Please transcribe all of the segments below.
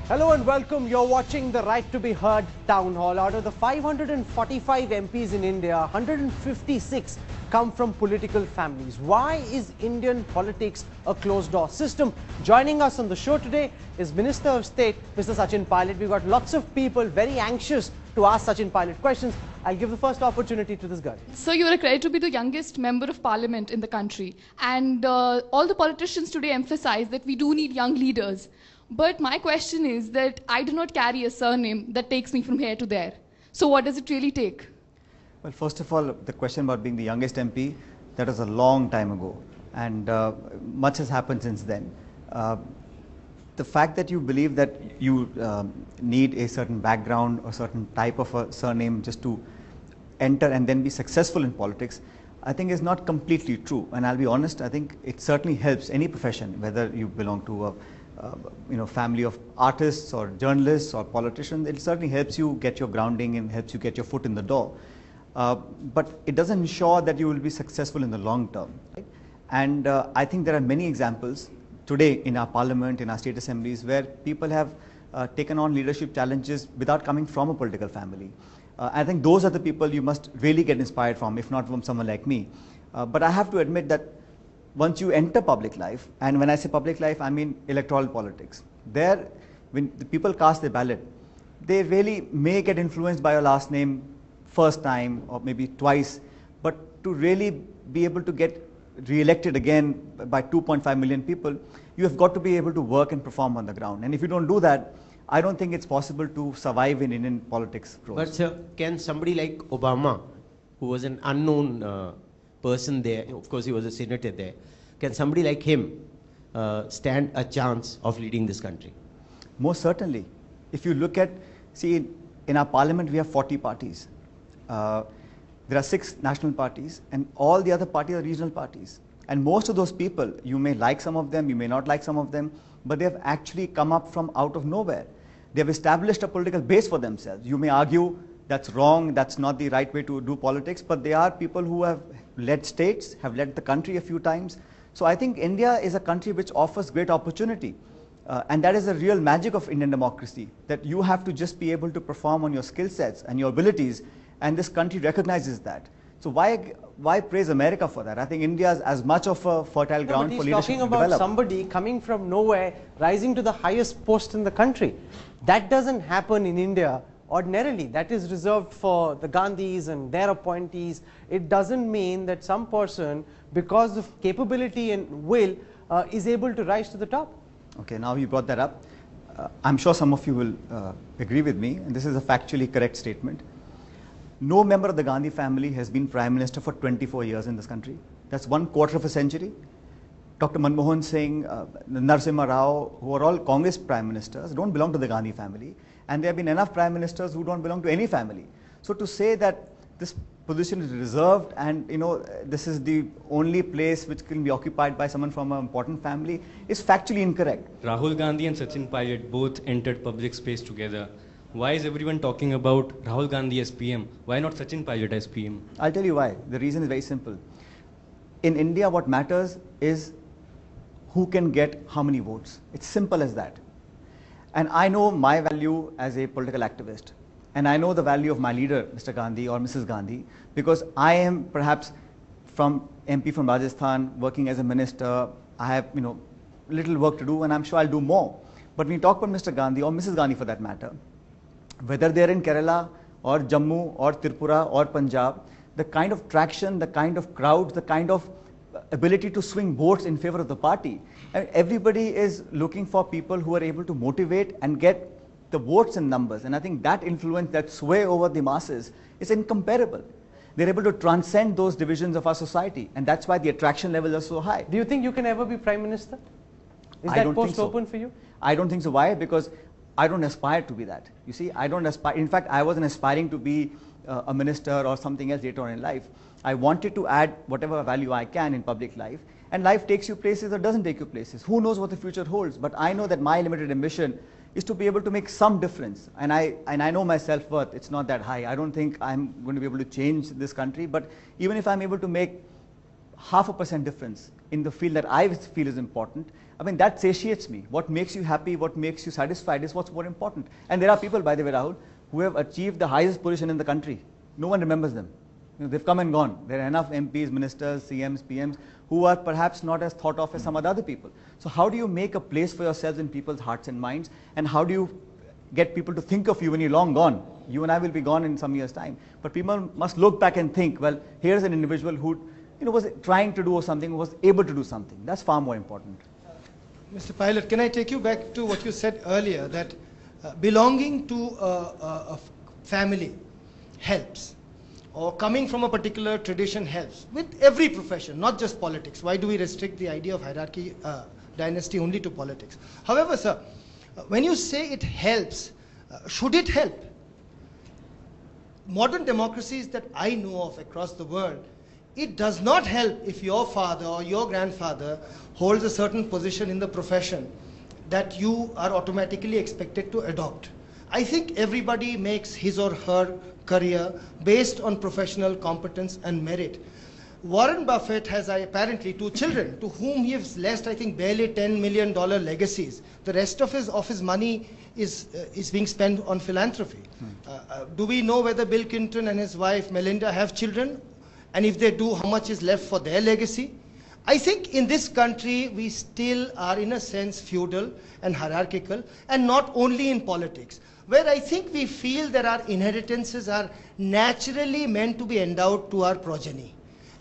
Hello and welcome. You're watching the Right to be Heard Town Hall. Out of the 545 MPs in India, 156 come from political families. Why is Indian politics a closed-door system? Joining us on the show today is Minister of State, Mr. Sachin Pilot. We've got lots of people very anxious to ask Sachin Pilot questions. I'll give the first opportunity to this guy. So you are accredited to be the youngest member of parliament in the country. And all the politicians today emphasize that we do need young leaders. But my question is that I do not carry a surname that takes me from here to there. So what does it really take? Well, first of all, the question about being the youngest MP, that was a long time ago. And much has happened since then. The fact that you believe that you need a certain background or certain type of a surname just to enter and then be successful in politics, I think is not completely true. And I'll be honest, I think it certainly helps any profession, whether you belong to a family of artists or journalists or politicians. It certainly helps you get your grounding and helps you get your foot in the door. But it doesn't ensure that you will be successful in the long term. Right? And I think there are many examples today in our parliament, in our state assemblies, where people have taken on leadership challenges without coming from a political family. I think those are the people you must really get inspired from, if not from someone like me. But I have to admit that once you enter public life, and when I say public life, I mean electoral politics, there, when the people cast their ballot, they really may get influenced by your last name first time or maybe twice, but to really be able to get re-elected again by 2.5 million people, you have got to be able to work and perform on the ground. And if you don't do that, I don't think it's possible to survive in Indian politics. But sir, can somebody like Obama, who was an unknown person there, of course he was a senator there, can somebody like him stand a chance of leading this country? Most certainly. If you look at, see, in our parliament we have 40 parties. There are 6 national parties and all the other parties are regional parties. And most of those people, you may like some of them, you may not like some of them, but they have actually come up from out of nowhere. They have established a political base for themselves. You may argue that's wrong, that's not the right way to do politics, but they are people who have led states, have led the country a few times. So I think India is a country which offers great opportunity. And that is the real magic of Indian democracy, that you have to just be able to perform on your skill sets and your abilities, and this country recognizes that. So why praise America for that? I think India is as much of a fertile ground for leadership to develop. He's talking about somebody coming from nowhere, rising to the highest post in the country. That doesn't happen in India ordinarily. That is reserved for the Gandhis and their appointees. It doesn't mean that some person, because of capability and will, is able to rise to the top. Okay, now you brought that up. I'm sure some of you will agree with me, and this is a factually correct statement. No member of the Gandhi family has been Prime Minister for 24 years in this country. That's 1/4 of a century. Dr. Manmohan Singh, Narasimha Rao, who are all Congress Prime Ministers, don't belong to the Gandhi family. And there have been enough Prime Ministers who don't belong to any family. So to say that this position is reserved and this is the only place which can be occupied by someone from an important family is factually incorrect. Rahul Gandhi and Sachin Pilot both entered public space together. Why is everyone talking about Rahul Gandhi as PM? Why not Sachin Pilot as PM? I'll tell you why. The reason is very simple. In India, what matters is who can get how many votes. It's simple as that. And I know my value as a political activist. And I know the value of my leader, Mr. Gandhi or Mrs. Gandhi, because I am perhaps from MP from Rajasthan, working as a minister. I have, little work to do, and I'm sure I'll do more. But when you talk about Mr. Gandhi or Mrs. Gandhi for that matter, whether they're in Kerala or Jammu or Tripura or Punjab, the kind of traction, the kind of crowds, the kind of ability to swing votes in favor of the party. And everybody is looking for people who are able to motivate and get the votes in numbers. And I think that influence, that sway over the masses is incomparable. They're able to transcend those divisions of our society. And that's why the attraction levels are so high. Do you think you can ever be Prime Minister? Is that post open for you? I don't think so. Why? Because I don't aspire to be that. You see, I don't aspire. In fact, I wasn't aspiring to be a minister or something else later on in life. I wanted to add whatever value I can in public life. And life takes you places or doesn't take you places. Who knows what the future holds? But I know that my limited ambition is to be able to make some difference. And I know my self-worth. It's not that high. I don't think I'm going to be able to change this country. But even if I'm able to make 0.5% difference in the field that I feel is important, I mean, that satiates me. What makes you happy, what makes you satisfied is what's more important. And there are people, by the way, Rahul, who have achieved the highest position in the country. No one remembers them. You know, they've come and gone. There are enough MPs, ministers, CMs, PMs, who are perhaps not as thought of as some other people. So how do you make a place for yourselves in people's hearts and minds? And how do you get people to think of you when you're long gone? You and I will be gone in some years' time. But people must look back and think, well, here's an individual who was trying to do something, was able to do something. That's far more important. Mr. Pilot, can I take you back to what you said earlier, that belonging to a family helps, or coming from a particular tradition helps, with every profession, not just politics. Why do we restrict the idea of hierarchy, dynasty only to politics? However, sir, when you say it helps, should it help? Modern democracies that I know of across the world, it does not help if your father or your grandfather holds a certain position in the profession that you are automatically expected to adopt. I think everybody makes his or her career based on professional competence and merit. Warren Buffett has apparently 2 children to whom he has left, I think, barely $10 million legacies. The rest of his money is being spent on philanthropy. Do we know whether Bill Clinton and his wife Melinda have children? And if they do, how much is left for their legacy? I think in this country, we still are in a sense feudal and hierarchical, and not only in politics, where I think we feel that our inheritances are naturally meant to be endowed to our progeny.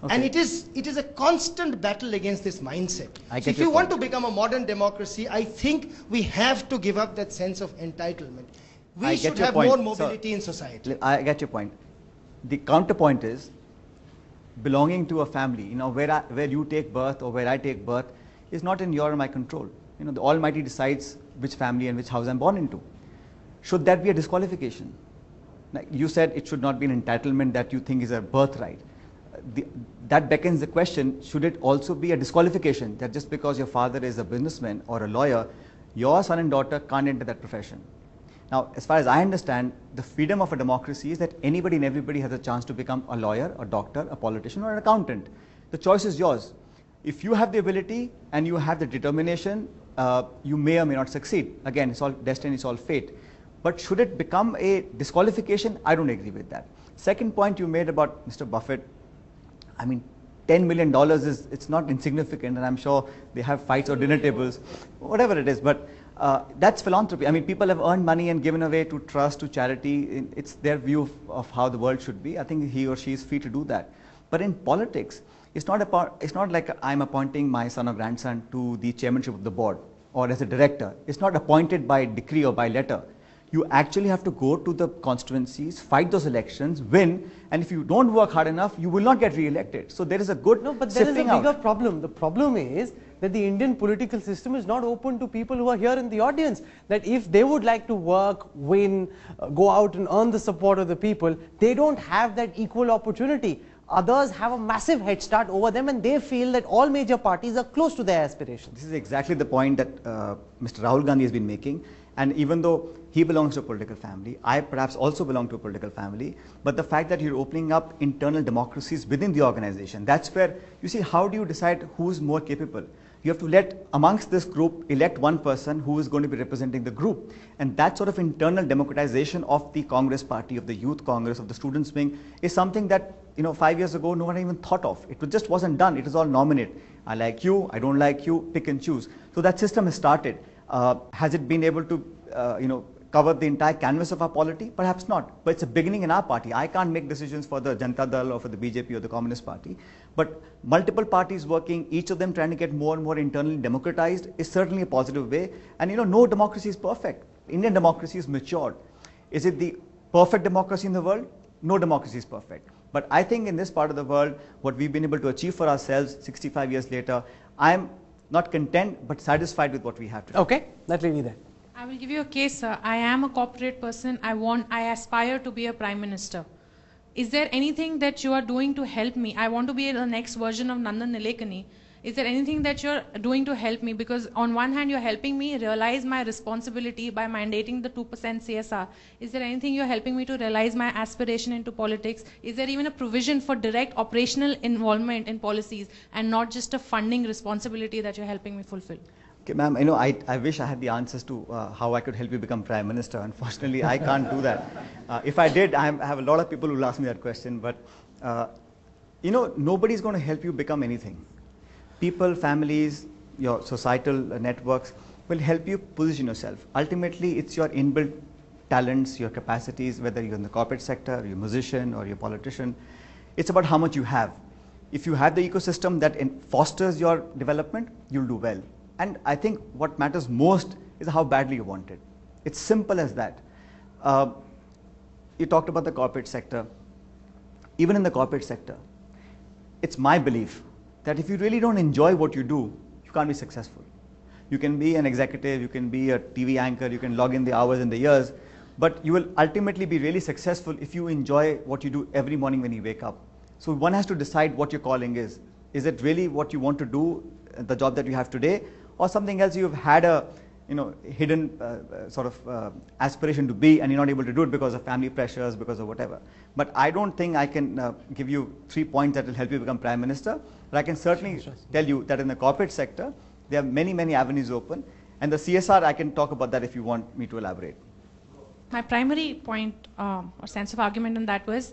Okay. And it is a constant battle against this mindset. So if you want to become a modern democracy, I think we have to give up that sense of entitlement. We should have more mobility in society. I get your point. The counterpoint is, belonging to a family, where you take birth or where I take birth, is not in your or my control. The Almighty decides which family and which house I'm born into. Should that be a disqualification? Like you said, it should not be an entitlement that you think is a birthright. That beckons the question, should it also be a disqualification that just because your father is a businessman or a lawyer, your son and daughter can't enter that profession? Now, as far as I understand, the freedom of a democracy is that anybody and everybody has a chance to become a lawyer, a doctor, a politician, or an accountant. The choice is yours. If you have the ability and you have the determination, you may or may not succeed. Again, it's all destiny, it's all fate. But should it become a disqualification? I don't agree with that. Second point you made about Mr. Buffett, I mean, $10 million it's not insignificant, and I'm sure they have fights or dinner tables, whatever it is, but that's philanthropy. I mean, people have earned money and given away to trust, to charity. It's their view of how the world should be. I think he or she is free to do that. But in politics, it's not like I'm appointing my son or grandson to the chairmanship of the board or as a director. It's not appointed by decree or by letter. You actually have to go to the constituencies, fight those elections, win, and if you don't work hard enough, you will not get re-elected. So there is a good but there is a bigger problem. The problem is that the Indian political system is not open to people who are here in the audience. That if they would like to work, win, go out and earn the support of the people, they don't have that equal opportunity. Others have a massive head start over them, and they feel that all major parties are close to their aspirations. This is exactly the point that Mr. Rahul Gandhi has been making. And even though he belongs to a political family, I perhaps also belong to a political family, but the fact that you're opening up internal democracies within the organization, that's where, you see, how do you decide who's more capable? You have to let, amongst this group, elect one person who is going to be representing the group. And that sort of internal democratization of the Congress party, of the Youth Congress, of the Students' Wing, is something that, 5 years ago, no one even thought of. It just wasn't done. It was all nominate. I like you, I don't like you, pick and choose. So that system has started. Has it been able to, cover the entire canvas of our polity? Perhaps not, but it's a beginning in our party. I can't make decisions for the Janata Dal or for the BJP or the Communist Party, but multiple parties working, each of them trying to get more and more internally democratized is certainly a positive way. And no democracy is perfect. Indian democracy is matured. Is it the perfect democracy in the world? No democracy is perfect. But I think in this part of the world, what we've been able to achieve for ourselves 65 years later, I'm not content, but satisfied with what we have today. Okay, that lady there. I will give you a case, sir. I am a corporate person. I aspire to be a prime minister. Is there anything that you are doing to help me? I want to be the next version of Nandan Nilekani. Is there anything that you're doing to help me? Because on one hand, you're helping me realize my responsibility by mandating the 2% CSR. Is there anything you're helping me to realize my aspiration into politics? Is there even a provision for direct operational involvement in policies and not just a funding responsibility that you're helping me fulfill? Okay, ma'am, you know, I wish I had the answers to how I could help you become Prime Minister. Unfortunately, I can't do that. If I did, I have a lot of people who will ask me that question, but you know, nobody's going to help you become anything. People, families, your societal networks will help you position yourself. Ultimately, it's your inbuilt talents, your capacities, whether you're in the corporate sector, you're a musician or you're a politician. It's about how much you have. If you have the ecosystem that fosters your development, you'll do well. And I think what matters most is how badly you want it. It's simple as that. You talked about the corporate sector. Even in the corporate sector, it's my belief that if you really don't enjoy what you do, you can't be successful. You can be an executive, you can be a TV anchor, you can log in the hours and the years, but you will ultimately be really successful if you enjoy what you do every morning when you wake up. So one has to decide what your calling is. Is it really what you want to do, the job that you have today, or something else you've had a hidden sort of aspiration to be, and you're not able to do it because of family pressures, because of whatever. But I don't think I can give you 3 points that will help you become Prime Minister. But I can certainly tell you that in the corporate sector, there are many, many avenues open. And the CSR, I can talk about that if you want me to elaborate. My primary point or sense of argument on that was,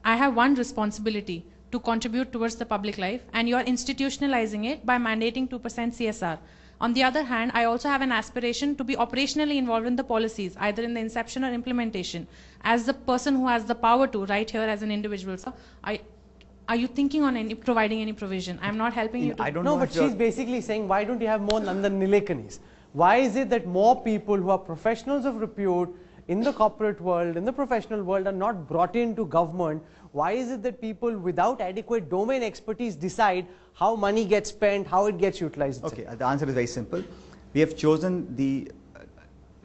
I have one responsibility to contribute towards the public life, and you're institutionalizing it by mandating 2% CSR. On the other hand, I also have an aspiration to be operationally involved in the policies, either in the inception or implementation, as the person who has the power to, right here as an individual. So, are you thinking on providing any provision? I'm not helping you to... I don't know, know, but she's basically saying, why don't you have more Nandan Nilekanis? Why is it that more people who are professionals of repute in the corporate world, in the professional world, are not brought into government? Why is it that people without adequate domain expertise decide how money gets spent, how it gets utilized? Okay, the answer is very simple. We have chosen the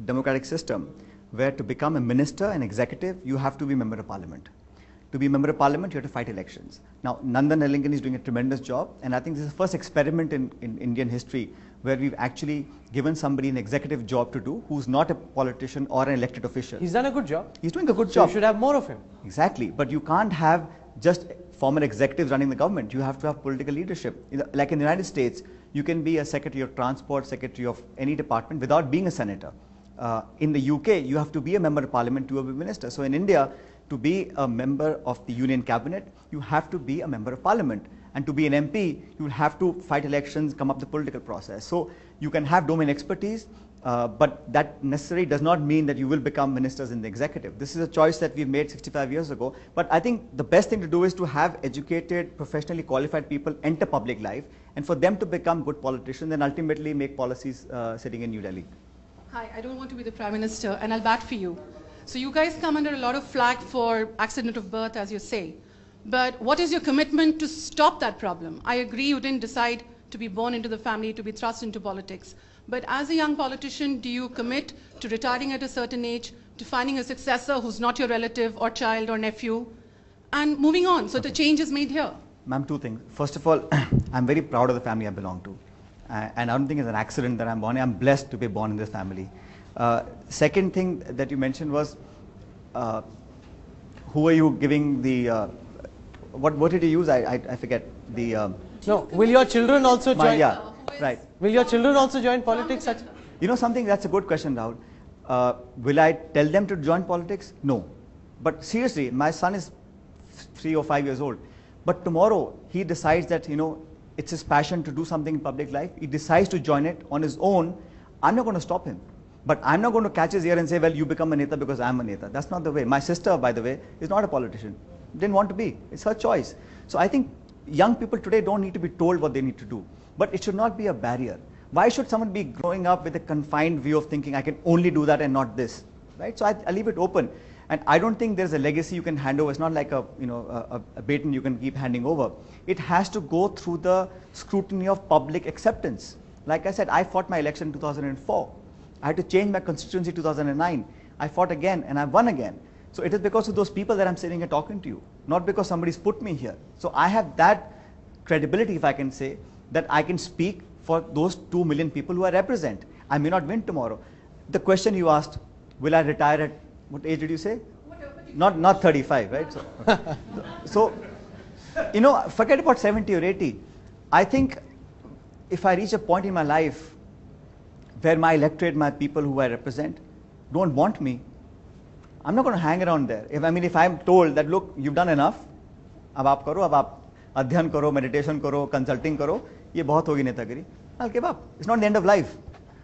democratic system where to become a minister, an executive, you have to be a member of parliament. To be a member of parliament, you have to fight elections. Now, Nandan Nilekanis is doing a tremendous job, and I think this is the first experiment in Indian history where we've actually given somebody an executive job to do who's not a politician or an elected official. He's done a good job. He's doing a good So job. you should have more of him. Exactly, but you can't have just former executives running the government. You have to have political leadership. Like in the United States, you can be a secretary of transport, secretary of any department without being a senator. In the UK, you have to be a member of parliament to be a minister. So in India, to be a member of the union cabinet, you have to be a member of parliament. And to be an MP, you will have to fight elections, come up the political process. So you can have domain expertise, but that necessarily does not mean that you will become ministers in the executive. This is a choice that we made 65 years ago. But I think the best thing to do is to have educated, professionally qualified people enter public life, and for them to become good politicians and ultimately make policies sitting in New Delhi. Hi, I don't want to be the Prime Minister, and I'll bat for you. So you guys come under a lot of flack for accident of birth, as you say. But what is your commitment to stop that problem? I agree you didn't decide to be born into the family, to be thrust into politics. But as a young politician, do you commit to retiring at a certain age, to finding a successor who's not your relative or child or nephew, and moving on so the change is made here? Ma'am, 2 things. First of all, I'm very proud of the family I belong to. And I don't think it's an accident that I'm born. I'm blessed to be born in this family. Second thing that you mentioned was, who are you giving the... What did you use? I forget. No, will your children also join? Yeah, right. Will your children also join politics? You know something, that's a good question, Rahul. Will I tell them to join politics? No. But seriously, my son is 3 or 5 years old. But tomorrow, he decides that, it's his passion to do something in public life. He decides to join it on his own. I'm not going to stop him. But I'm not going to catch his ear and say, well, you become a Neta because I'm a Neta. That's not the way. My sister, by the way, is not a politician. Didn't want to be. It's her choice. So I think young people today don't need to be told what they need to do. But it should not be a barrier. Why should someone be growing up with a confined view of thinking, I can only do that and not this? Right? So I leave it open. And I don't think there's a legacy you can hand over. It's not like a baton you can keep handing over. It has to go through the scrutiny of public acceptance. Like I said, I fought my election in 2004. I had to change my constituency in 2009. I fought again and I won again. So it is because of those people that I'm sitting here talking to you, not because somebody's put me here. So I have that credibility, if I can say, that I can speak for those 2 million people who I represent. I may not win tomorrow. The question you asked, will I retire at, what age did you say? Not 35, right? So, you know, forget about 70 or 80. I think if I reach a point in my life where my electorate, my people who I represent, don't want me, I'm not going to hang around there. If I'm told that, look, you've done enough, अब आप करो, अब आप अध्ययन करो, meditation करो, consulting करो, ये बहुत होगी नेतागिरी, I'll give up. It's not the end of life.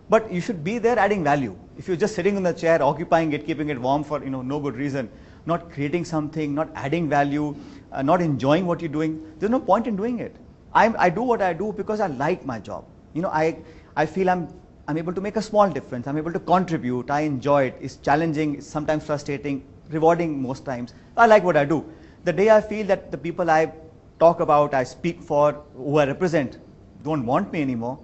But you should be there adding value. If you're just sitting in the chair, occupying it, keeping it warm for no good reason, not creating something, not adding value, not enjoying what you're doing, there's no point in doing it. I do what I do because I like my job. I feel I'm able to make a small difference. I'm able to contribute. I enjoy it. It's challenging. It's sometimes frustrating, rewarding most times. I like what I do. The day I feel that the people I talk about, I speak for, who I represent, don't want me anymore,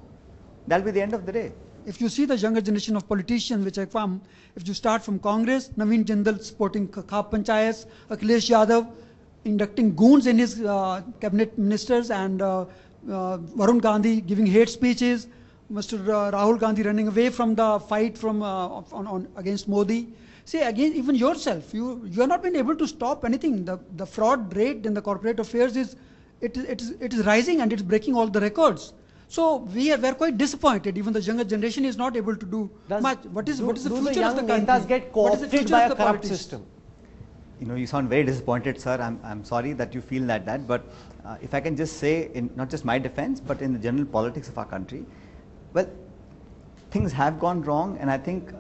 that'll be the end of the day. If you see the younger generation of politicians which I come, if you start from Congress, Naveen Jindal supporting Khap Panchayats, Akhilesh Yadav inducting goons in his cabinet ministers, and Rahul Gandhi giving hate speeches, Mr. Rahul Gandhi running away from the fight from against Modi. See, again, even yourself, you have not been able to stop anything. The fraud rate in the corporate affairs is rising, and it's breaking all the records. So we are quite disappointed. Even the younger generation is not able to do much. What is the future of the country? Netas get co-opted by a corrupt system? You sound very disappointed, sir. I'm sorry that you feel that. But if I can just say, in not just my defense, but in the general politics of our country, well, things have gone wrong, and I think,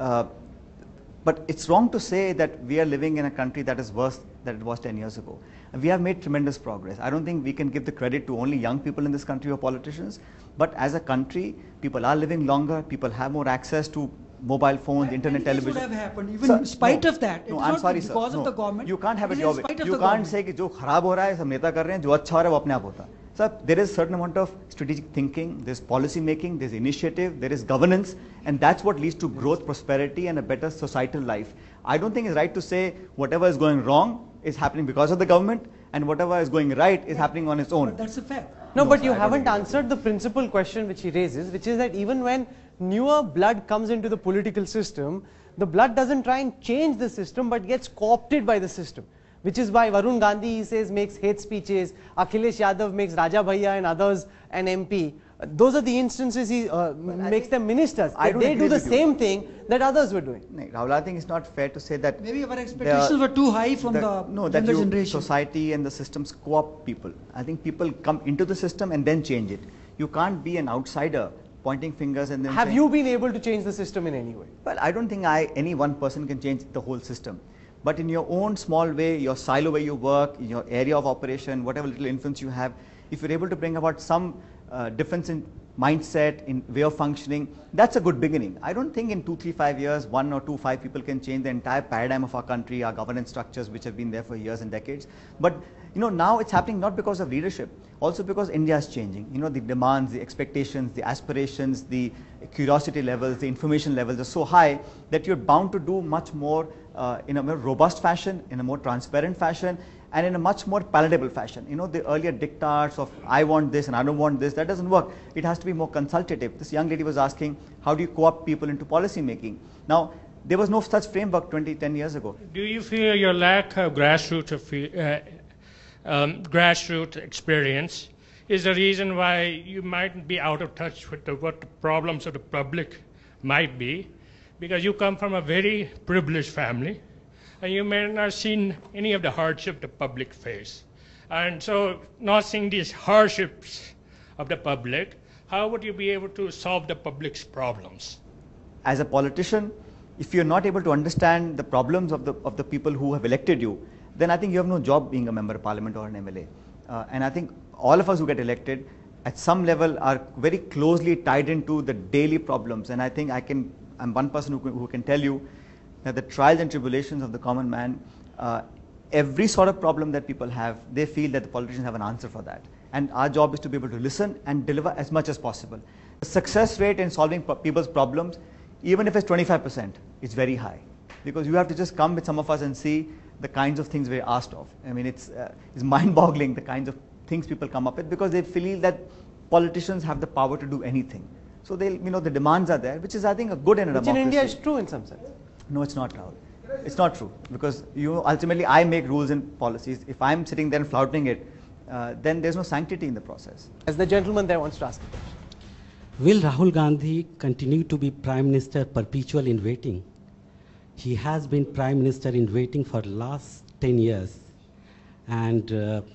but it's wrong to say that we are living in a country that is worse than it was 10 years ago. We have made tremendous progress. I don't think we can give the credit to only young people in this country or politicians, but as a country, people are living longer, people have more access to mobile phones, internet, television. Would have happened, even in spite of that. No, I'm sorry, sir. Because of the government. You can't have it your way. You can't say that जो खराब हो रहा है सब नेता कर रहे हैं, जो अच्छा हो रहा है वो अपने आप होता है. Sir, there is a certain amount of strategic thinking, there's policy making, there's initiative, there is governance, and that's what leads to growth, prosperity, and a better societal life. I don't think it's right to say whatever is going wrong is happening because of the government, and whatever is going right is happening on its own. But that's a fact. No, but you haven't answered the principal question which he raises, which is that even when newer blood comes into the political system, the blood doesn't try and change the system, but gets co-opted by the system. Which is why Rahul Gandhi, he says, makes hate speeches, Akhilesh Yadav makes Raja Bhaiya and others an MP. Those are the instances he makes them ministers. They do the same thing that others were doing. No, Rahul, I think it's not fair to say that maybe our expectations were too high from the younger generation. Society and the systems co-opt people. I think people come into the system and then change it. You can't be an outsider pointing fingers and then Have you been able to change the system in any way? Well, I don't think any one person can change the whole system. But in your own small way, your silo where you work, in your area of operation, whatever little influence you have, if you're able to bring about some difference in mindset, in way of functioning, that's a good beginning. I don't think in 2, 3, 5 years, 1 or 2, 5 people can change the entire paradigm of our country, our governance structures, which have been there for years and decades. But now it's happening not because of leadership, also because India is changing. The demands, the expectations, the aspirations, the curiosity levels, the information levels are so high that you're bound to do much more in a more robust fashion, in a more transparent fashion, and in a much more palatable fashion. The earlier diktats of I want this and I don't want this, that doesn't work. It has to be more consultative. This young lady was asking, how do you co-opt people into policy making? Now, there was no such framework 10 years ago. Do you feel your lack of grassroots experience is the reason why you might be out of touch with what the problems of the public might be? Because you come from a very privileged family, and you may not have seen any of the hardship the public face. And so, not seeing these hardships of the public, how would you be able to solve the public's problems? As a politician, if you're not able to understand the problems of the people who have elected you, then I think you have no job being a member of parliament or an MLA. And I think all of us who get elected at some level are very closely tied into the daily problems. And I think I'm one person who can tell you that the trials and tribulations of the common man, every sort of problem that people have, they feel that the politicians have an answer for that. And our job is to be able to listen and deliver as much as possible. The success rate in solving people's problems, even if it's 25%, it's very high. Because you have to just come with some of us and see the kinds of things we're asked of. I mean, it's mind-boggling the kinds of things people come up with, because they feel that politicians have the power to do anything. So they'll, the demands are there, which is, I think, a good in a Which democracy. in India is true in some sense. No, it's not, Rahul. It's not true, because ultimately I make rules and policies. If I'm sitting there and flouting it, then there's no sanctity in the process. As the gentleman there wants to ask a question. Will Rahul Gandhi continue to be Prime Minister perpetual in waiting? He has been Prime Minister in waiting for last 10 years. And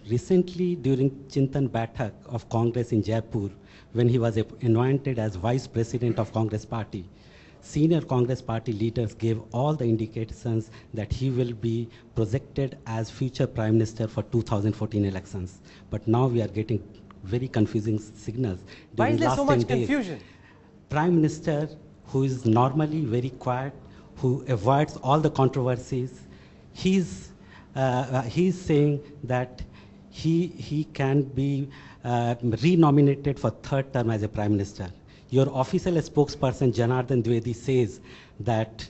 recently during Chintan Baithak of Congress in Jaipur, when he was anointed as Vice President of Congress Party, senior Congress Party leaders gave all the indications that he will be projected as future Prime Minister for 2014 elections. But now we are getting very confusing signals. Why is there so much confusion? Prime Minister who is normally very quiet, who avoids all the controversies, he's saying that he can be re-nominated for third term as a Prime Minister. Your official spokesperson, Janardhan Dwivedi, says that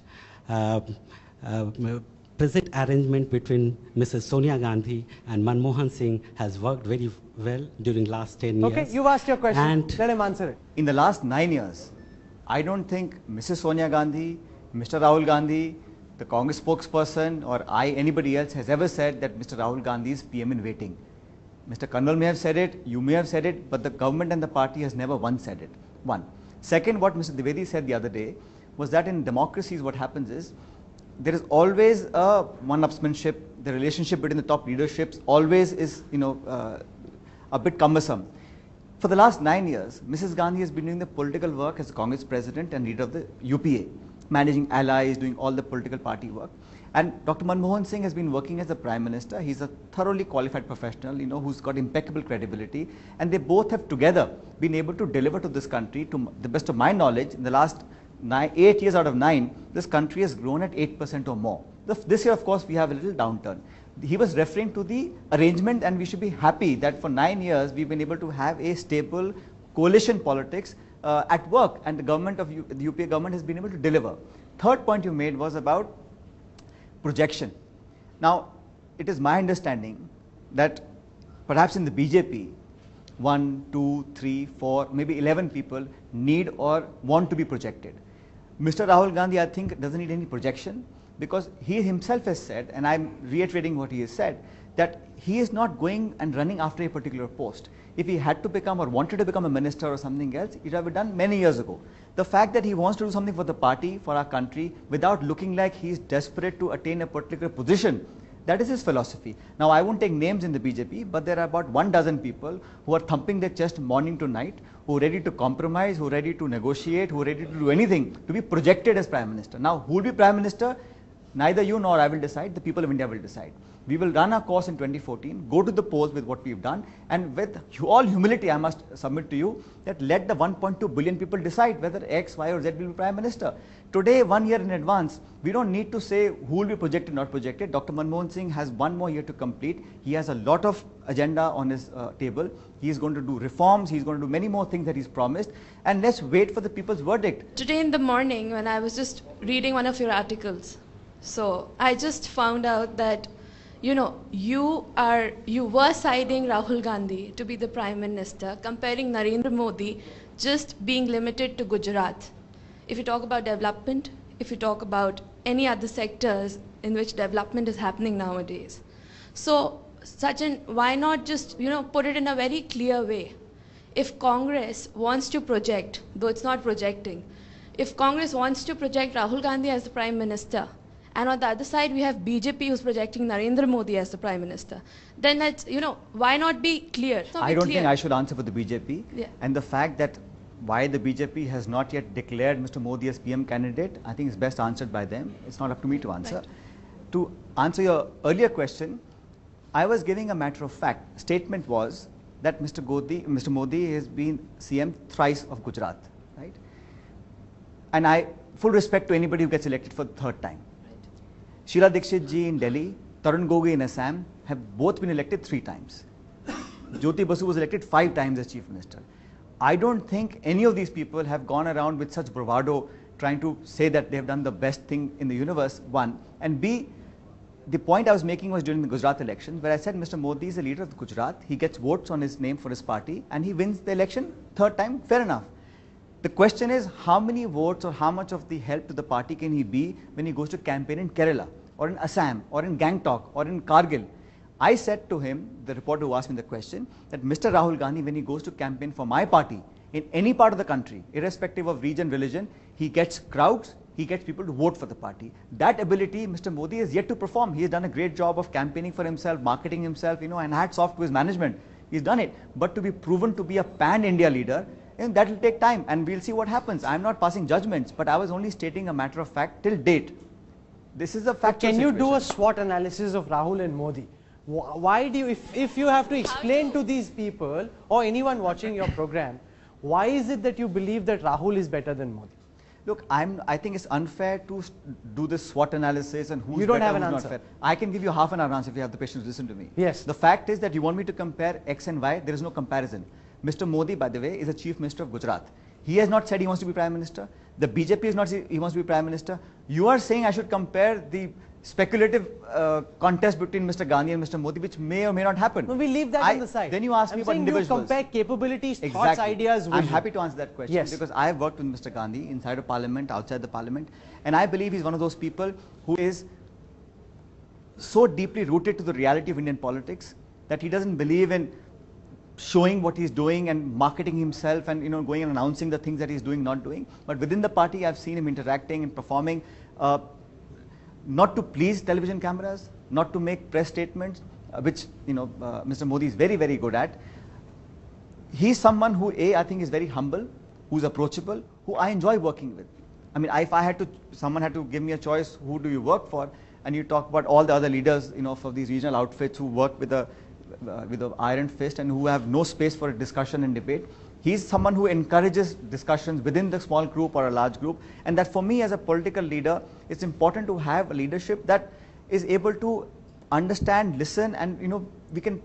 present arrangement between Mrs. Sonia Gandhi and Manmohan Singh has worked very well during last 10 years. Okay, you've asked your question. And let him answer it. In the last 9 years, I don't think Mrs. Sonia Gandhi, Mr. Rahul Gandhi, the Congress spokesperson, or anybody else has ever said that Mr. Rahul Gandhi is PM in waiting. Mr. Kanwal may have said it, you may have said it, but the government and the party has never once said it. One. Second, what Mr. Dwivedi said the other day was that in democracies what happens is there is always a one-upsmanship. The relationship between the top leaderships always is a bit cumbersome. For the last 9 years, Mrs. Gandhi has been doing the political work as the Congress president and leader of the UPA, managing allies, doing all the political party work. And Dr. Manmohan Singh has been working as the Prime Minister. He's a thoroughly qualified professional, who's got impeccable credibility. And they both have together been able to deliver to this country, to the best of my knowledge, in the last 8 years out of 9, this country has grown at 8% or more. This year, of course, we have a little downturn. He was referring to the arrangement, and we should be happy that for 9 years, we've been able to have a stable coalition politics at work, and the government of the UPA government has been able to deliver. Third point you made was about projection. Now, it is my understanding that perhaps in the BJP, 1, 2, 3, 4, maybe 11 people need or want to be projected. Mr. Rahul Gandhi, I think, doesn't need any projection, because he himself has said, and I'm reiterating what he has said, that he is not going and running after a particular post. If he had to become or wanted to become a minister or something else, it would have been done many years ago. The fact that he wants to do something for the party, for our country, without looking like he is desperate to attain a particular position, that is his philosophy. Now, I won't take names in the BJP, but there are about 12 people who are thumping their chest morning to night, who are ready to compromise, who are ready to negotiate, who are ready to do anything to be projected as Prime Minister. Now, who will be Prime Minister? Neither you nor I will decide, the people of India will decide. We will run our course in 2014, go to the polls with what we've done, and with all humility, I must submit to you that let the 1.2 billion people decide whether X, Y, or Z will be Prime Minister. Today, 1 year in advance, we don't need to say who will be projected, not projected. Dr. Manmohan Singh has 1 more year to complete. He has a lot of agenda on his table. He is going to do reforms. He's going to do many more things that he's promised. And let's wait for the people's verdict. Today in the morning, when I was just reading one of your articles, so I just found out that you were siding Rahul Gandhi to be the Prime Minister, comparing Narendra Modi just being limited to Gujarat. If you talk about development, if you talk about any other sectors in which development is happening nowadays. So, Sachin, why not just, put it in a very clear way? If Congress wants to project, though it's not projecting, if Congress wants to project Rahul Gandhi as the Prime Minister, and on the other side, we have BJP who's projecting Narendra Modi as the Prime Minister. Then let's, why not be clear? I don't think I should answer for the BJP. Yeah. And the fact that why the BJP has not yet declared Mr. Modi as PM candidate, I think is best answered by them. It's not up to me to answer. Right. To answer your earlier question, I was giving a matter of fact. Statement was that Mr. Modi has been CM thrice of Gujarat, right? And full respect to anybody who gets elected for the third time. Sheila Dikshit ji in Delhi, Tarun Gogoi in Assam have both been elected 3 times. Jyoti Basu was elected 5 times as Chief Minister. I don't think any of these people have gone around with such bravado trying to say that they have done the best thing in the universe, one. And B, the point I was making was during the Gujarat elections, where I said Mr. Modi is the leader of Gujarat. He gets votes on his name for his party, and he wins the election third time. Fair enough. The question is, how many votes or how much of the help to the party can he be when he goes to campaign in Kerala or in Assam or in Gangtok or in Kargil? I said to him, the reporter who asked me the question, that Mr. Rahul Gandhi, when he goes to campaign for my party in any part of the country, irrespective of region, religion, he gets crowds, he gets people to vote for the party. That ability Mr. Modi has yet to perform. He has done a great job of campaigning for himself, marketing himself, and hats off to his management. He's done it. But to be proven to be a pan-India leader, that will take time, and we'll see what happens. I'm not passing judgments, but I was only stating a matter of fact till date. This is a fact. Can you do a SWOT analysis of Rahul and Modi? Why do you, if you have to explain to these people or anyone watching your program, why is it that you believe that Rahul is better than Modi? Look, I think it's unfair to do this SWOT analysis and who's You don't better, have an who's answer. not fair. I can give you half an hour answer if you have the patience to listen to me. Yes. The fact is that you want me to compare X and Y. There is no comparison. Mr. Modi, by the way, is the Chief Minister of Gujarat. He has not said he wants to be Prime Minister. The BJP is not saying he wants to be Prime Minister. You are saying I should compare the speculative contest between Mr. Gandhi and Mr. Modi, which may or may not happen. No, we leave that on the side. Then you ask me about individuals. You compare capabilities, thoughts, Exactly. ideas, vision. I'm happy to answer that question, Yes. because I have worked with Mr. Gandhi inside of Parliament, outside the Parliament, and I believe he's one of those people who is so deeply rooted to the reality of Indian politics that he doesn't believe in showing what he's doing and marketing himself and going and announcing the things that he's doing, not doing. But within the party, I've seen him interacting and performing, not to please television cameras, not to make press statements, which Mr. Modi is very, very good at. He's someone who I think is very humble, who's approachable, who I enjoy working with. I mean, if I had to, someone had to give me a choice, who do you work for? And you talk about all the other leaders, for these regional outfits who work with an iron fist and who have no space for a discussion and debate. He's someone who encourages discussions within the small group or a large group, and that for me as a political leader, it's important to have a leadership that is able to understand, listen, and we can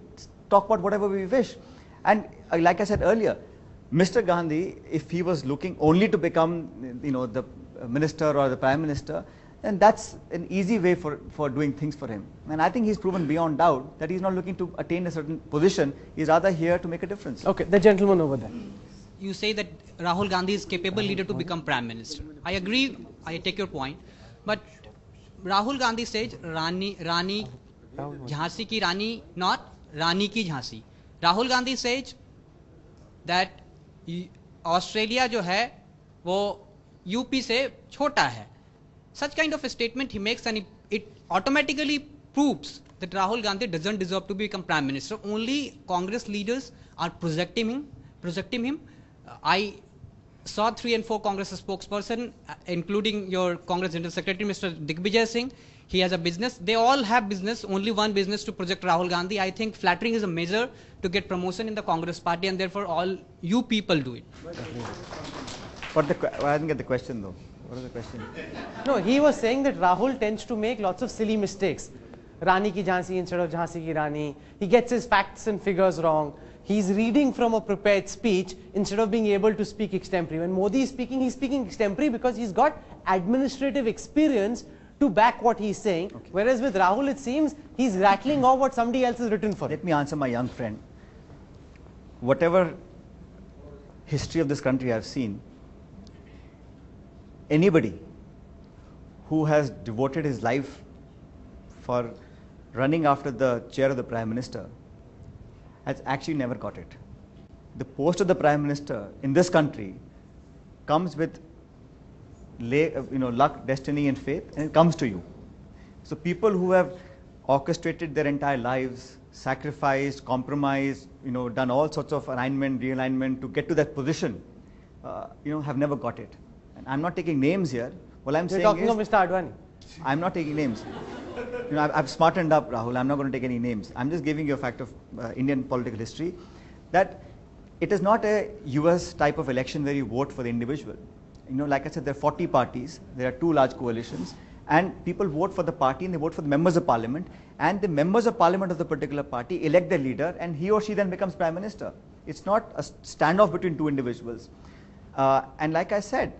talk about whatever we wish. And like I said earlier, Mr. Gandhi, if he was looking only to become the minister or the prime minister, then that's an easy way for doing things for him. And I think he's proven beyond doubt that he's not looking to attain a certain position. He's rather here to make a difference. Okay, the gentleman over there. You say that Rahul Gandhi is capable leader to become prime minister. I agree, I take your point. But Rahul Gandhi says, Rani Jhansi ki Rani, not Rani ki Jhansi. Rahul Gandhi says that Australia जो है वो UP से छोटा है. Such kind of a statement he makes, and it automatically proves that Rahul Gandhi doesn't deserve to become prime minister. Only Congress leaders are projecting him. I saw 3 and 4 Congress spokesperson, including your Congress General Secretary, Mr. Digvijay Singh. He has a business. They all have business, only one business to project Rahul Gandhi. I think flattering is a measure to get promotion in the Congress party, and therefore all you people do it. But I didn't get the question though. What is the question? No, he was saying that Rahul tends to make lots of silly mistakes. Rani ki Jhansi instead of Jhansi ki Rani. He gets his facts and figures wrong. He's reading from a prepared speech instead of being able to speak extempore. When Modi is speaking, he's speaking extempore because he's got administrative experience to back what he's saying. Okay. Whereas with Rahul, it seems he's rattling off what somebody else has written for him. Let me answer my young friend. Whatever history of this country I've seen, anybody who has devoted his life for running after the chair of the Prime Minister has actually never got it. The post of the Prime Minister in this country comes with luck, destiny and faith, and it comes to you. So people who have orchestrated their entire lives, sacrificed, compromised, done all sorts of alignment, realignment to get to that position, have never got it. And I'm not taking names here. What I'm saying is... You're talking of Mr. Advani. I'm not taking names. I've smartened up, Rahul. I'm not going to take any names. I'm just giving you a fact of Indian political history, that it is not a US type of election where you vote for the individual. Like I said, there are 40 parties. There are 2 large coalitions. And people vote for the party and they vote for the members of parliament. And the members of parliament of the particular party elect their leader, and he or she then becomes prime minister. It's not a standoff between 2 individuals. And like I said,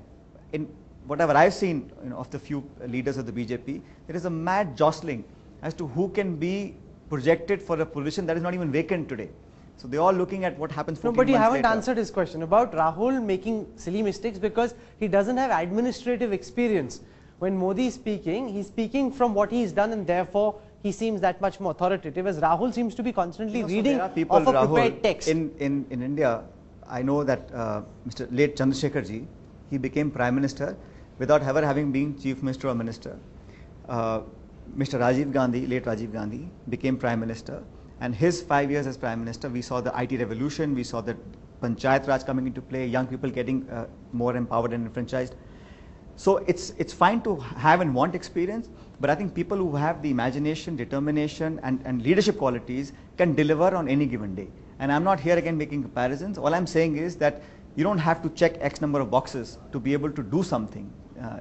in whatever I've seen of the few leaders of the BJP, there is a mad jostling as to who can be projected for a position that is not even vacant today. So they're all looking at what happens 14 No, but you months haven't later. answered his question about Rahul making silly mistakes because he doesn't have administrative experience. When Modi is speaking, he's speaking from what he's done and therefore he seems that much more authoritative, as Rahul seems to be constantly reading off a prepared text. In India, I know that Mr. late Chandrasekhar ji, he became Prime Minister without ever having been Chief Minister or Minister. Mr. Rajiv Gandhi, late Rajiv Gandhi, became Prime Minister, and his 5 years as Prime Minister, we saw the IT revolution, we saw the Panchayat Raj coming into play, young people getting more empowered and enfranchised. So it's fine to have and want experience, but I think people who have the imagination, determination and leadership qualities can deliver on any given day. And I'm not here again making comparisons. All I'm saying is that you don't have to check X number of boxes to be able to do something.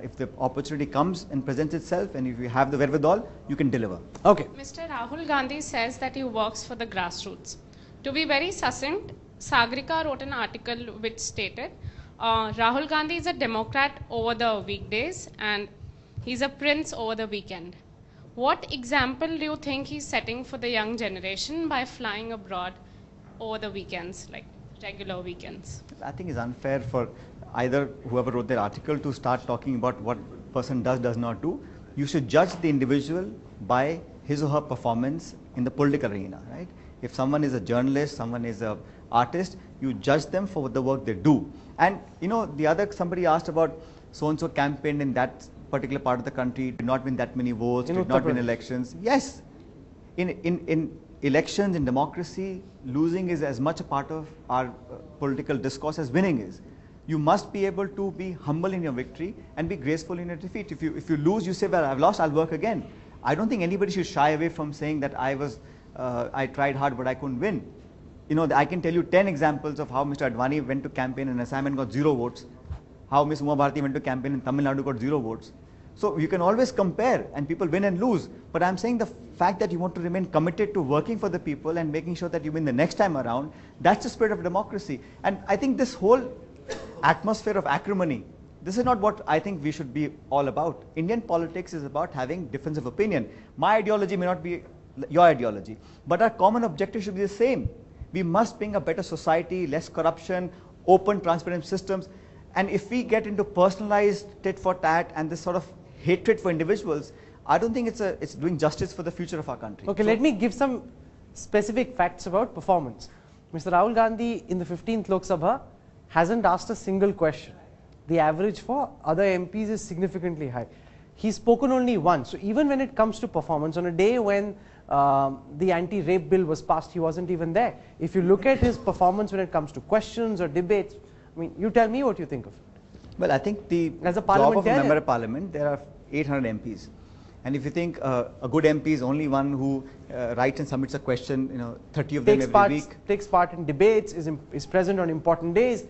If the opportunity comes and presents itself, and if you have the wherewithal, you can deliver. Okay. Mr. Rahul Gandhi says that he works for the grassroots. To be very succinct, Sagrika wrote an article which stated, Rahul Gandhi is a Democrat over the weekdays and he's a prince over the weekend. What example do you think he's setting for the young generation by flying abroad over the weekends, like regular weekends? I think it's unfair for either whoever wrote their article to start talking about what person does not do. You should judge the individual by his or her performance in the political arena, right? If someone is a journalist, someone is an artist, you judge them for the work they do. And you know, somebody asked about so-and-so campaigned in that particular part of the country, did not win that many votes, did not win elections. Yes, in elections, in democracy, losing is as much a part of our political discourse as winning is. You must be able to be humble in your victory and be graceful in your defeat. If you lose, you say, well, I've lost, I'll work again. I don't think anybody should shy away from saying that I tried hard but I couldn't win. You know, I can tell you 10 examples of how Mr. Advani went to campaign in Assam and got 0 votes, how Ms. Uma Bharti went to campaign in Tamil Nadu, got 0 votes. So you can always compare, and people win and lose. But I'm saying the fact that you want to remain committed to working for the people and making sure that you win the next time around, that's the spirit of democracy. And I think this whole atmosphere of acrimony, this is not what I think we should be all about. Indian politics is about having difference of opinion. My ideology may not be your ideology, but our common objective should be the same. We must bring a better society, less corruption, open, transparent systems. And if we get into personalized tit for tat and this sort of hatred for individuals, I don't think it's doing justice for the future of our country. Okay, let me give some specific facts about performance. Mr. Rahul Gandhi in the 15th Lok Sabha hasn't asked a single question. The average for other MPs is significantly high. He's spoken only once. So even when it comes to performance, on a day when the anti-rape bill was passed, he wasn't even there. If you look at his performance when it comes to questions or debates, I mean, you tell me what you think of it. Well, I think as a job of a member of parliament, there are 800 MPs. And if you think a good MP is only one who writes and submits a question, 30 of them every week. Takes part in debates, is present on important days,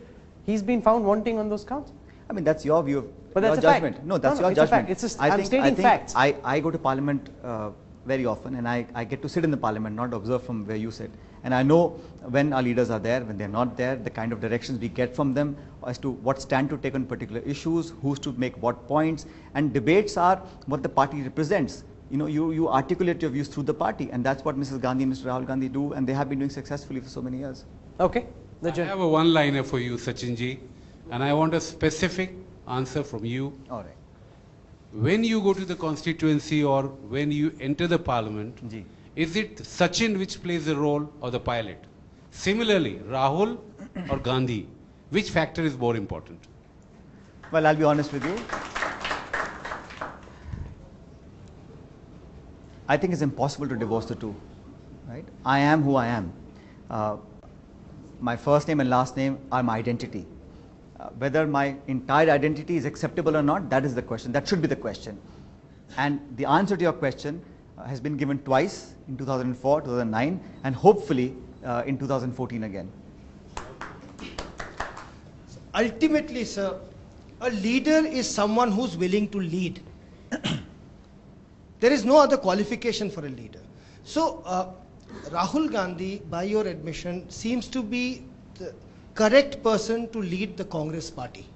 he's been found wanting on those counts. I mean, that's your view of your judgment. No, that's your judgment. It's just, I'm stating facts. I go to parliament very often, and I get to sit in the parliament, not observe from where you sit. And I know when our leaders are there, when they're not there, the kind of directions we get from them as to what stand to take on particular issues, who's to make what points, and debates are what the party represents. You know, you articulate your views through the party, and that's what Mrs. Gandhi and Mr. Rahul Gandhi do, and they have been doing successfully for so many years. Okay. I have a one-liner for you, Sachin ji, and I want a specific answer from you. All right. When you go to the constituency or when you enter the parliament, is it Sachin which plays the role or the pilot? Similarly, Rahul or Gandhi, which factor is more important? Well, I'll be honest with you. I think it's impossible to divorce the two, right? I am who I am. My first name and last name are my identity. Whether my entire identity is acceptable or not, that is the question. That should be the question. And the answer to your question has been given twice, in 2004, 2009, and hopefully in 2014 again. Ultimately, sir, a leader is someone who's willing to lead. There is no other qualification for a leader. So, Rahul Gandhi, by your admission, seems to be the correct person to lead the Congress party.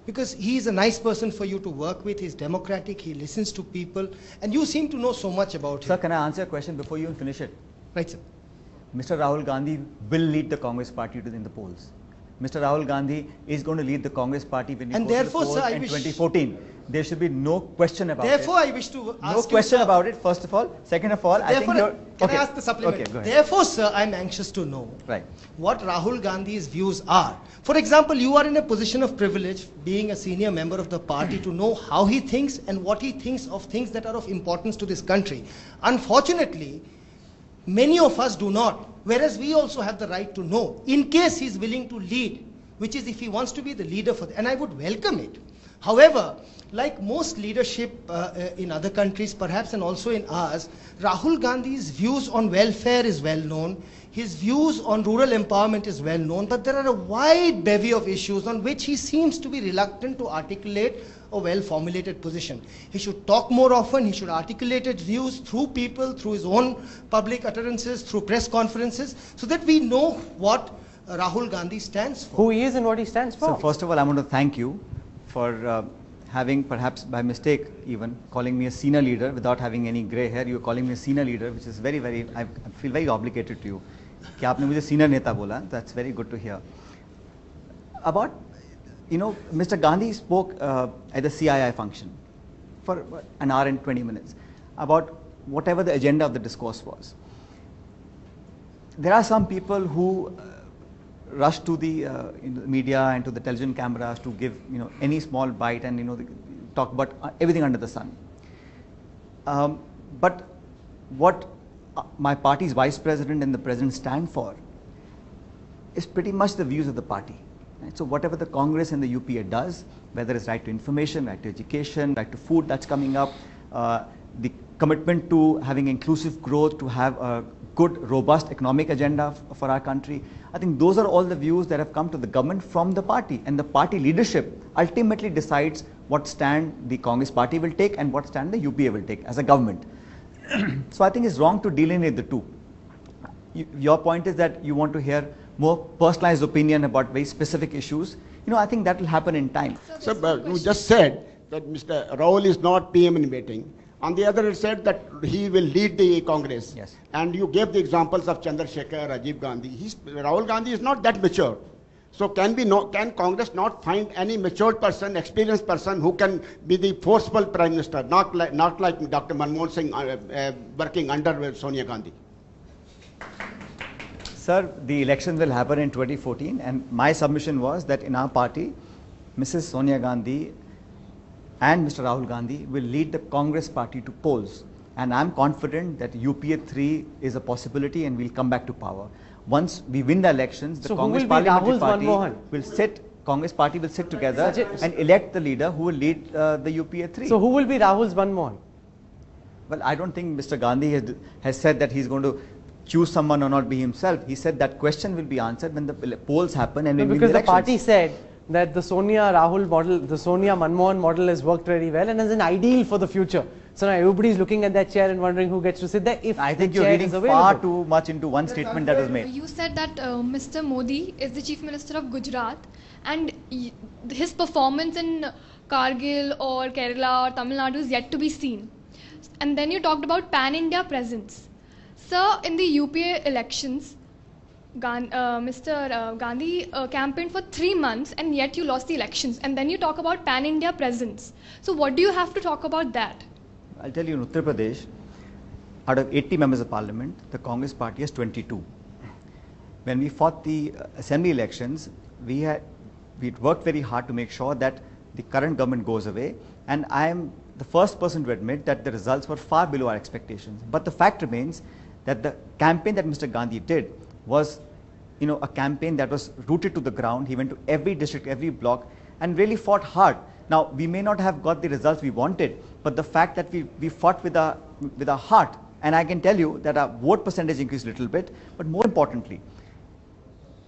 Because he is a nice person for you to work with, he's democratic, he listens to people, and you seem to know so much about him. Sir, can I answer a question before you finish it? Right, sir. Mr. Rahul Gandhi will lead the Congress party in the polls. Mr. Rahul Gandhi is going to lead the Congress party when he goes to the polls in 2014. There should be no question about it. Therefore, I wish to ask no question about it, first of all. Second of all, I think you're... Can I ask the supplement? Okay, go ahead. Therefore, sir, I'm anxious to know what Rahul Gandhi's views are. For example, you are in a position of privilege, being a senior member of the party, to know how he thinks and what he thinks of things that are of importance to this country. Unfortunately, many of us do not, whereas we also have the right to know, in case he's willing to lead, which is if he wants to be the leader for and I would welcome it. However, like most leadership in other countries perhaps and also in ours, Rahul Gandhi's views on welfare is well known, his views on rural empowerment is well known, but there are a wide bevy of issues on which he seems to be reluctant to articulate a well-formulated position. He should talk more often, he should articulate his views through people, through his own public utterances, through press conferences, so that we know what Rahul Gandhi stands for. Who he is and what he stands for. So first of all, I want to thank you for having, perhaps by mistake even, calling me a senior leader without having any grey hair. You are calling me a senior leader, which is very, very, I feel very obligated to you. कि आपने मुझे senior नेता बोला, that's very good to hear. About, you know, Mr. Gandhi spoke at the CII function for an hour and 20 minutes about whatever the agenda of the discourse was. There are some people who rush to the media and to the television cameras to give, you know, any small bite and, you know, talk about everything under the sun. But what my party's vice president and the president stand for is pretty much the views of the party. Right? So whatever the Congress and the UPA does, whether it's right to information, right to education, right to food that's coming up, the commitment to having inclusive growth, to have a good, robust economic agenda for our country, I think those are all the views that have come to the government from the party, and the party leadership ultimately decides what stand the Congress party will take and what stand the UPA will take as a government. So I think it's wrong to delineate the two. Your point is that you want to hear more personalized opinion about very specific issues. You know, I think that will happen in time. So, you just said that Mr. Rahul is not PM in waiting. On the other, it said that he will lead the Congress. Yes. And you gave the examples of Chandrasekhar, Rajiv Gandhi. Rahul Gandhi is not that mature. So can Congress not find any matured person, experienced person who can be the forceful Prime Minister, not like Dr. Manmohan Singh working under Sonia Gandhi? Sir, the elections will happen in 2014, and my submission was that in our party, Mrs. Sonia Gandhi and Mr. Rahul Gandhi will lead the Congress party to polls. And I'm confident that UPA 3 is a possibility and we'll come back to power. Once we win the elections, the Congress parliamentary party will sit, Congress party will sit together and elect the leader who will lead the UPA 3. So who will be Rahul's Manmohan? Well, I don't think Mr. Gandhi has said that he's going to choose someone or not be himself. He said that question will be answered when the polls happen and when we win the elections. Because the party said that the Sonia Rahul model, the Sonia Manmohan model has worked very well and is an ideal for the future. So now everybody is looking at that chair and wondering who gets to sit there if I think the you're chair reading is available. far too much into one statement that was made. You said that Mr. Modi is the Chief Minister of Gujarat and his performance in Kargil or Kerala or Tamil Nadu is yet to be seen. And then you talked about pan-India presence. Sir, in the UPA elections, Mr. Gandhi campaigned for 3 months and yet you lost the elections. And then you talk about pan-India presence. So what do you have to talk about that? I'll tell you, in Uttar Pradesh, out of 80 members of parliament, the Congress party has 22. When we fought the assembly elections, we worked very hard to make sure that the current government goes away. And I am the first person to admit that the results were far below our expectations. But the fact remains that the campaign that Mr. Gandhi did was, you know, a campaign that was rooted to the ground. He went to every district, every block, and really fought hard. Now, we may not have got the results we wanted, but the fact that we fought with our heart, and I can tell you that our vote percentage increased a little bit, but more importantly,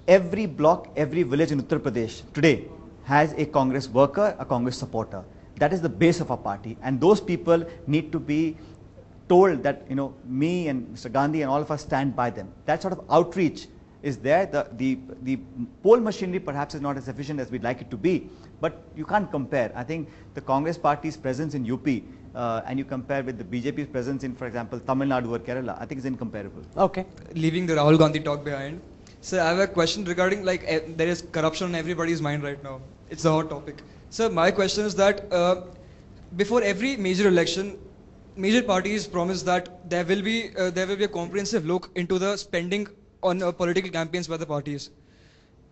every block, every village in Uttar Pradesh today has a Congress worker, a Congress supporter. That is the base of our party, and those people need to be told that, you know, me and Mr. Gandhi and all of us stand by them. That sort of outreach is there. The poll machinery perhaps is not as efficient as we'd like it to be, but you can't compare. I think the Congress party's presence in UP and you compare with the BJP's presence in, for example, Tamil Nadu or Kerala, I think it's incomparable. Okay. Leaving the Rahul Gandhi talk behind, sir, I have a question regarding there is corruption on everybody's mind right now. It's a hot topic. Sir, my question is that before every major election, major parties promise that there will be a comprehensive look into the spending on political campaigns by the parties.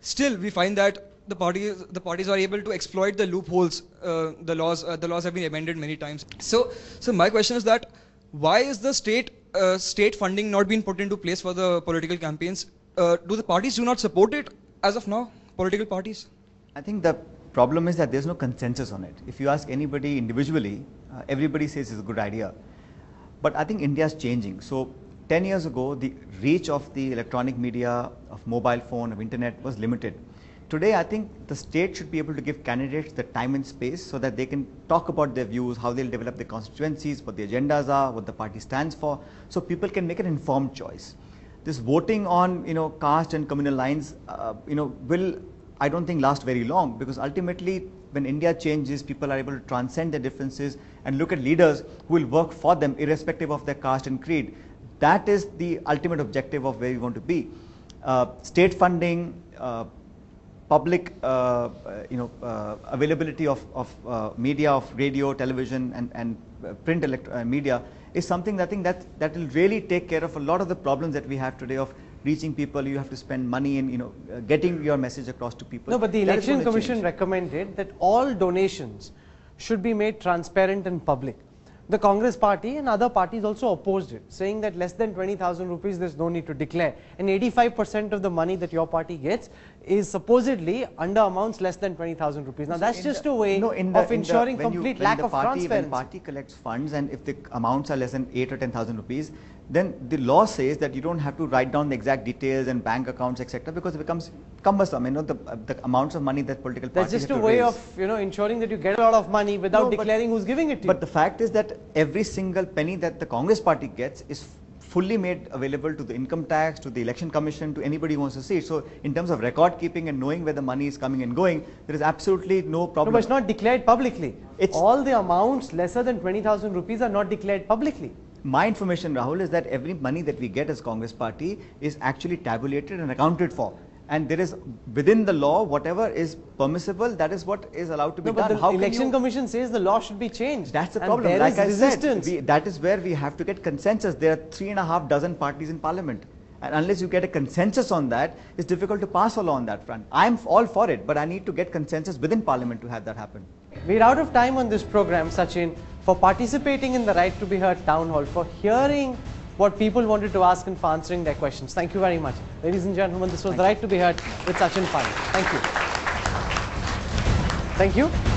Still, we find that the parties are able to exploit the loopholes. The laws have been amended many times. So my question is that why is the state funding not being put into place for the political campaigns? Do the parties do not support it as of now? Political parties? I think the problem is that there's no consensus on it. If you ask anybody individually, everybody says it's a good idea. But I think India is changing. So 10 years ago, the reach of the electronic media, of mobile phone, of internet was limited. Today, I think the state should be able to give candidates the time and space so that they can talk about their views, how they'll develop their constituencies, what the agendas are, what the party stands for, so people can make an informed choice. This voting on, caste and communal lines, will, I don't think, last very long, because ultimately when India changes, people are able to transcend their differences and look at leaders who will work for them irrespective of their caste and creed. That is the ultimate objective of where we want to be. State funding, public availability of media, of radio, television and print media is something I think that will really take care of a lot of the problems that we have today of reaching people. You have to spend money in getting your message across to people. No, but the Election Commission recommended that all donations should be made transparent and public. The Congress party and other parties also opposed it, saying that less than 20,000 rupees there's no need to declare. And 85% of the money that your party gets is supposedly under amounts less than 20,000 rupees. Now that's just a way of ensuring complete lack of transparency. When the party collects funds and if the amounts are less than 8 or 10,000 rupees, then the law says that you don't have to write down the exact details and bank accounts, etc., because it becomes cumbersome. The amounts of money that political parties have to raise. That's just a way of ensuring that you get a lot of money without declaring who's giving it to you. But the fact is that every single penny that the Congress party gets is fully made available to the income tax, to the Election Commission, to anybody who wants to see it. So in terms of record keeping and knowing where the money is coming and going, there is absolutely no problem. No, but it's not declared publicly. All the amounts lesser than 20,000 rupees are not declared publicly. My information, Rahul, is that every money that we get as Congress party is actually tabulated and accounted for. And there is, within the law, whatever is permissible, that is what is allowed to be done. But the Election Commission says the law should be changed. That's the problem. Like I said, that is where we have to get consensus. There are 3.5 dozen parties in Parliament. And unless you get a consensus on that, it's difficult to pass a law on that front. I'm all for it, but I need to get consensus within Parliament to have that happen. We're out of time on this program, Sachin, for participating in the Right to be Heard Town Hall, for hearing what people wanted to ask and for answering their questions. Thank you very much. Ladies and gentlemen, this was the Right to be Heard with Sachin Pilot. Thank you. Thank you.